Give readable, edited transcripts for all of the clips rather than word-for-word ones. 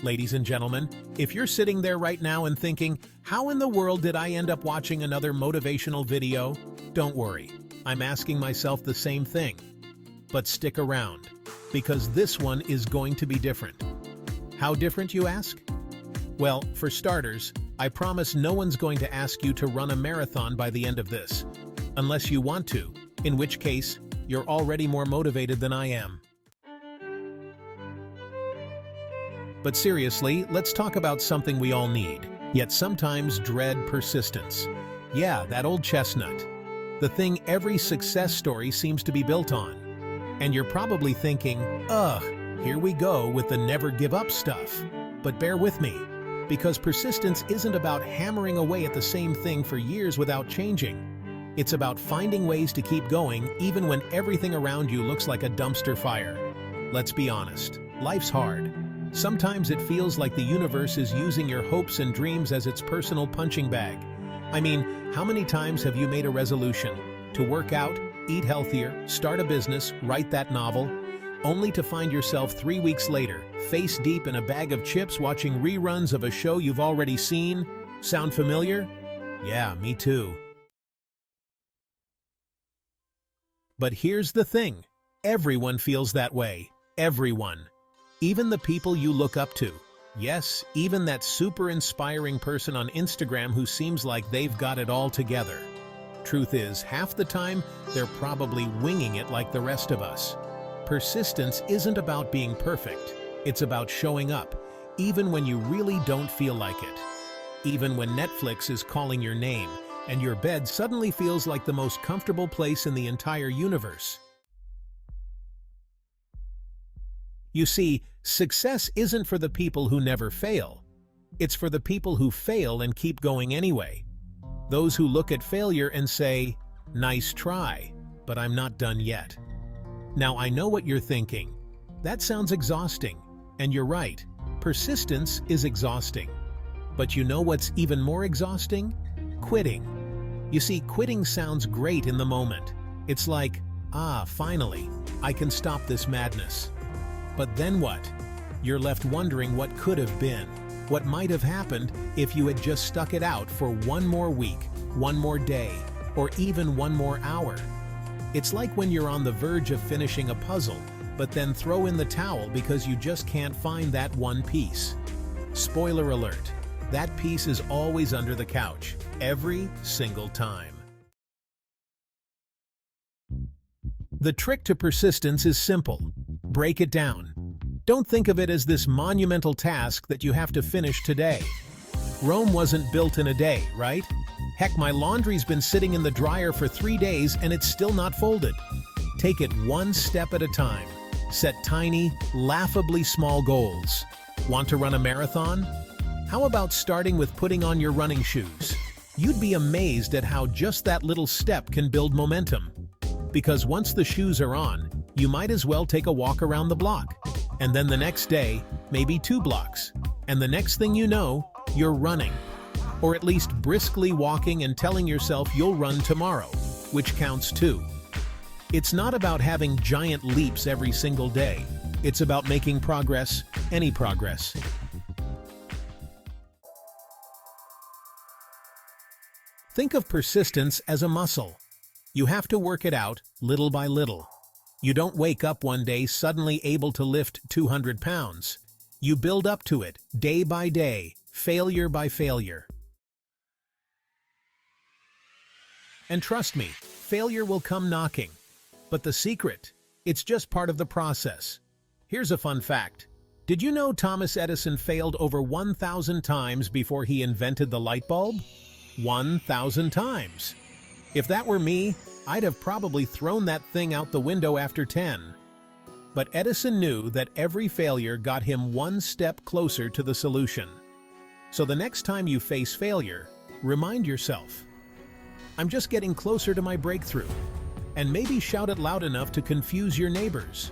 Ladies and gentlemen, if you're sitting there right now and thinking, how in the world did I end up watching another motivational video? Don't worry, I'm asking myself the same thing. But stick around, because this one is going to be different. How different, you ask? Well, for starters, I promise no one's going to ask you to run a marathon by the end of this, unless you want to, in which case, you're already more motivated than I am. But seriously, let's talk about something we all need, yet sometimes dread: persistence. Yeah, that old chestnut. The thing every success story seems to be built on. And you're probably thinking, ugh, here we go with the never give up stuff. But bear with me, because persistence isn't about hammering away at the same thing for years without changing. It's about finding ways to keep going even when everything around you looks like a dumpster fire. Let's be honest, life's hard. Sometimes it feels like the universe is using your hopes and dreams as its personal punching bag. I mean, how many times have you made a resolution to work out, eat healthier, start a business, write that novel, only to find yourself 3 weeks later, face deep in a bag of chips watching reruns of a show you've already seen? Sound familiar? Yeah, me too. But here's the thing. Everyone feels that way. Everyone. Even the people you look up to. Yes, even that super inspiring person on Instagram who seems like they've got it all together. Truth is, half the time, they're probably winging it like the rest of us. Persistence isn't about being perfect. It's about showing up, even when you really don't feel like it. Even when Netflix is calling your name, and your bed suddenly feels like the most comfortable place in the entire universe. You see, success isn't for the people who never fail. It's for the people who fail and keep going anyway. Those who look at failure and say, "Nice try, but I'm not done yet." Now, I know what you're thinking. That sounds exhausting, and you're right. Persistence is exhausting. But you know what's even more exhausting? Quitting. You see, quitting sounds great in the moment. It's like, finally, I can stop this madness. But then what? You're left wondering what could have been, what might have happened if you had just stuck it out for one more week, one more day, or even one more hour. It's like when you're on the verge of finishing a puzzle, but then throw in the towel because you just can't find that one piece. Spoiler alert, that piece is always under the couch, every single time. The trick to persistence is simple. Break it down. Don't think of it as this monumental task that you have to finish today. Rome wasn't built in a day, right? Heck, my laundry's been sitting in the dryer for 3 days and it's still not folded. Take it one step at a time. Set tiny, laughably small goals. Want to run a marathon? How about starting with putting on your running shoes? You'd be amazed at how just that little step can build momentum. Because once the shoes are on, you might as well take a walk around the block. And then the next day, maybe 2 blocks. And the next thing you know, you're running. Or at least briskly walking and telling yourself you'll run tomorrow, which counts too. It's not about having giant leaps every single day. It's about making progress, any progress. Think of persistence as a muscle. You have to work it out little by little. You don't wake up one day suddenly able to lift 200 pounds. You build up to it day by day, failure by failure. And trust me, failure will come knocking. But the secret? It's just part of the process. Here's a fun fact. Did you know Thomas Edison failed over 1,000 times before he invented the light bulb? 1,000 times. If that were me, I'd have probably thrown that thing out the window after 10. But Edison knew that every failure got him one step closer to the solution. So the next time you face failure, remind yourself, I'm just getting closer to my breakthrough. And maybe shout it loud enough to confuse your neighbors.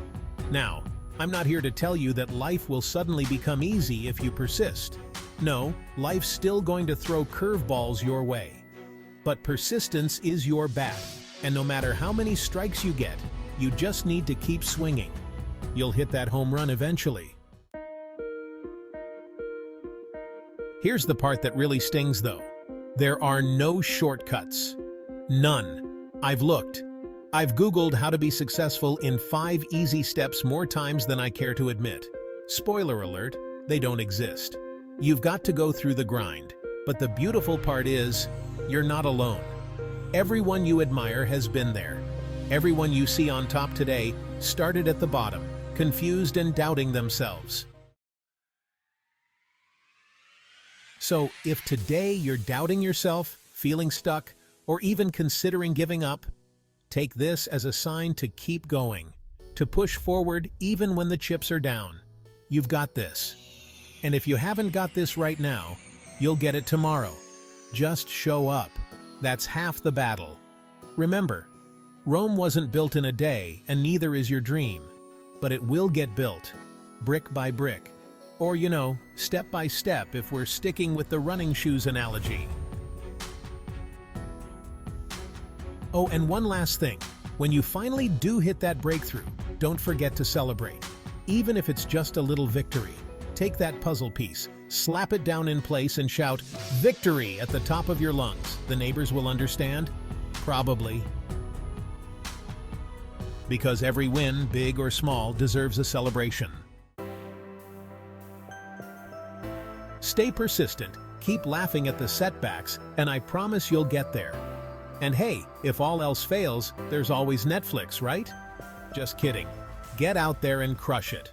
Now, I'm not here to tell you that life will suddenly become easy if you persist. No, life's still going to throw curveballs your way. But persistence is your bat, and no matter how many strikes you get, you just need to keep swinging. You'll hit that home run eventually. Here's the part that really stings though. There are no shortcuts. None. I've looked. I've Googled how to be successful in 5 easy steps more times than I care to admit. Spoiler alert, they don't exist. You've got to go through the grind. But the beautiful part is, you're not alone. Everyone you admire has been there. Everyone you see on top today started at the bottom, confused and doubting themselves. So, if today you're doubting yourself, feeling stuck, or even considering giving up, take this as a sign to keep going, to push forward even when the chips are down. You've got this. And if you haven't got this right now, you'll get it tomorrow. Just show up. That's half the battle. Remember, Rome wasn't built in a day, and neither is your dream. But it will get built, brick by brick. Or, step by step if we're sticking with the running shoes analogy. Oh, and one last thing. When you finally do hit that breakthrough, don't forget to celebrate. Even if it's just a little victory. Take that puzzle piece, slap it down in place and shout, "Victory!" at the top of your lungs. The neighbors will understand? Probably. Because every win, big or small, deserves a celebration. Stay persistent, keep laughing at the setbacks, and I promise you'll get there. And hey, if all else fails, there's always Netflix, right? Just kidding. Get out there and crush it.